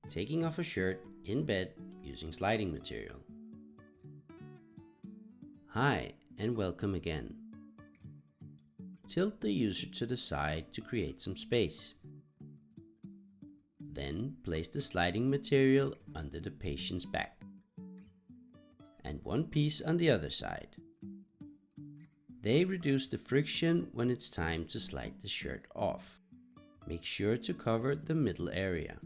Taking off a shirt in bed using sliding material. Hi and welcome again. Tilt the user to the side to create some space. Then place the sliding material under the patient's back and one piece on the other side. They reduce the friction when it's time to slide the shirt off. Make sure to cover the middle area.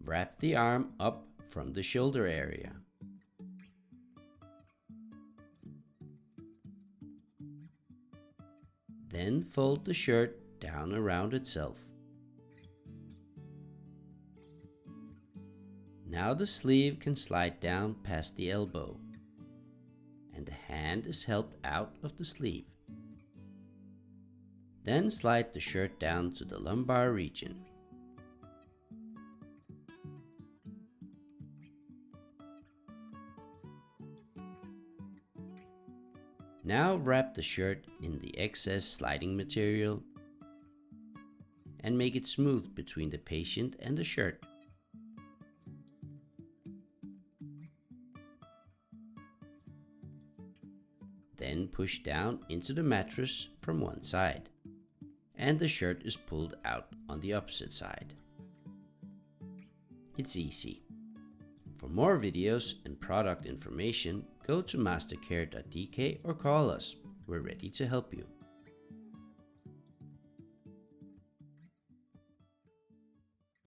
Wrap the arm up from the shoulder area. Then fold the shirt down around itself. Now the sleeve can slide down past the elbow, and the hand is helped out of the sleeve. Then slide the shirt down to the lumbar region. Now wrap the shirt in the excess sliding material and make it smooth between the patient and the shirt. Then push down into the mattress from one side, and the shirt is pulled out on the opposite side. It's easy. For more videos and product information, go to mastercare.dk or call us. We're ready to help you.